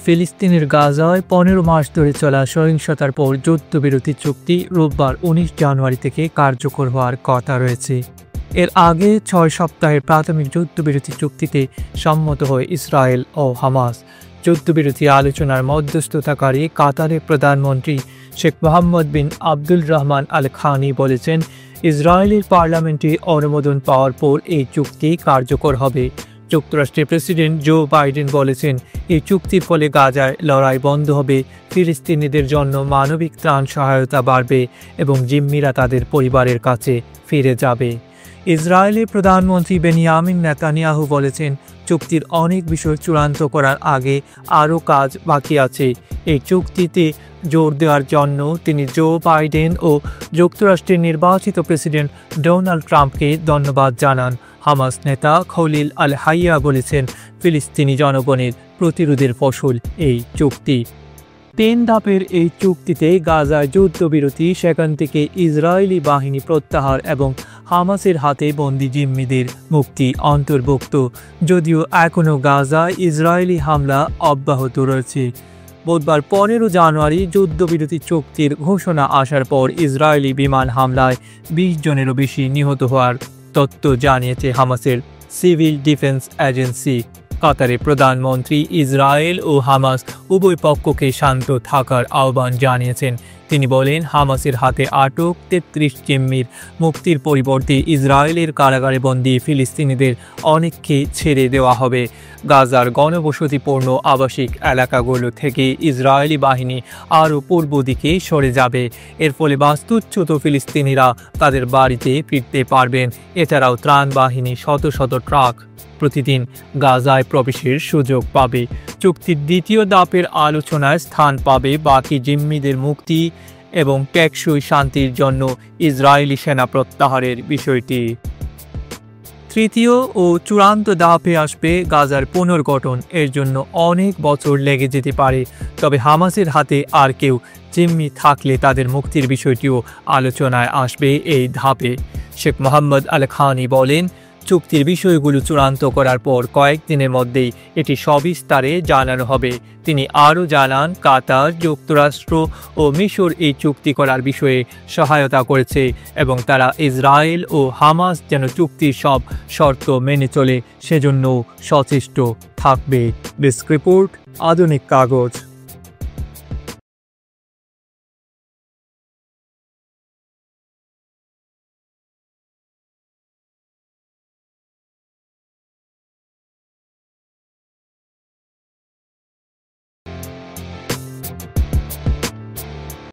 ফিলিস্তিনের গাজায় 15 মাস ধরে চলা সহিংসতার পর যুদ্ধবিরতি চুক্তি রোববার 19 জানুয়ারি থেকে কার্যকর হওয়ার কথা রয়েছে। এর আগে 6 সপ্তাহের প্রাথমিক যুদ্ধবিরতি চুক্তিতে সম্মত হয় ইসরায়েল ও হামাস। যুদ্ধবিরতি আলোচনার মধ্যস্থতাকারী কাতারের প্রধানমন্ত্রী শেখ মোহাম্মদ বিন আব্দুল রহমান আল খানি বলেছেন, ইসরায়েলের পার্লামেন্টে অনুমোদন পাওয়ার পর এই চুক্তি কার্যকর হবে। যুক্তরাষ্ট্রের প্রেসিডেন্ট জো বাইডেন বলেছেন, এই চুক্তির ফলে গাজায় লড়াই বন্ধ হবে, ফিলিস্তিনিদের জন্য মানবিক ত্রাণ সহায়তা বাড়বে এবং জিম্মিরা তাদের পরিবারের কাছে ফিরে যাবে। ইসরায়েলের প্রধানমন্ত্রী বেনিয়ামিন নেতানিয়াহু বলেছেন, চুক্তির অনেক বিষয় চূড়ান্ত করার আগে আরও কাজ বাকি আছে। এই চুক্তিতে জোর দেওয়ার জন্য তিনি জো বাইডেন ও যুক্তরাষ্ট্রের নির্বাচিত প্রেসিডেন্ট ডোনাল্ড ট্রাম্পকে ধন্যবাদ জানান। হামাস নেতা খলিল আল হাইয়া বলেছেন, ফিলিস্তিনি জনগণের প্রতিরোধের ফসল এই চুক্তি। 3 ধাপের এই চুক্তিতে গাজায় যুদ্ধবিরতি, সেখান থেকে ইসরায়েলি বাহিনী প্রত্যাহার এবং হামাসের হাতে বন্দী জিম্মিদের মুক্তি অন্তর্ভুক্ত। যদিও এখনও গাজায় ইসরায়েলি হামলা অব্যাহত রয়েছে। বুধবার 15 জানুয়ারি যুদ্ধবিরতি চুক্তির ঘোষণা আসার পর ইসরায়েলি বিমান হামলায় 20 জনেরও বেশি নিহত হওয়ার তথ্য জানিয়েছে হামাসের সিভিল ডিফেন্স এজেন্সি। কাতারের প্রধানমন্ত্রী ইসরায়েল ও হামাস উভয় পক্ষকে শান্ত থাকার আহ্বান জানিয়েছেন। তিনি বলেন, হামাসের হাতে আটক 33 জিম্মির মুক্তির পরিবর্তে ইসরায়েলের কারাগারে বন্দী ফিলিস্তিনিদের অনেককে ছেড়ে দেওয়া হবে। গাজার ঘনবসতিপূর্ণ আবাসিক এলাকাগুলো থেকে ইসরায়েলি বাহিনী আরও পূর্ব দিকে সরে যাবে। এর ফলে বাস্তুচ্যুত ফিলিস্তিনিরা তাদের বাড়িতে ফিরতে পারবেন। এছাড়াও ত্রাণ বাহিনী শত শত ট্রাক প্রতিদিন গাজায় প্রবেশের সুযোগ পাবে। চুক্তির দ্বিতীয় ধাপের আলোচনায় স্থান পাবে বাকি জিম্মিদের মুক্তি এবং টেকসই শান্তির জন্য ইসরায়েলি সেনা প্রত্যাহারের বিষয়টি। তৃতীয় ও চূড়ান্ত ধাপে আসবে গাজার পুনর্গঠন। এর জন্য অনেক বছর লেগে যেতে পারে, তবে হামাসের হাতে আর কেউ জিম্মি থাকলে তাদের মুক্তির বিষয়টিও আলোচনায় আসবে এই ধাপে। শেখ মোহাম্মদ আল খানি বলেন, চুক্তির বিষয়গুলো চূড়ান্ত করার পর কয়েকদিনের মধ্যেই এটি সবিস্তারে জানানো হবে। তিনি আরও জানান, কাতার, যুক্তরাষ্ট্র ও মিশর এই চুক্তি করার বিষয়ে সহায়তা করেছে এবং তারা ইসরায়েল ও হামাস যেন চুক্তির সব শর্ত মেনে চলে সেজন্য সচেষ্ট থাকবে। ডেস্ক রিপোর্ট, আধুনিক কাগজ।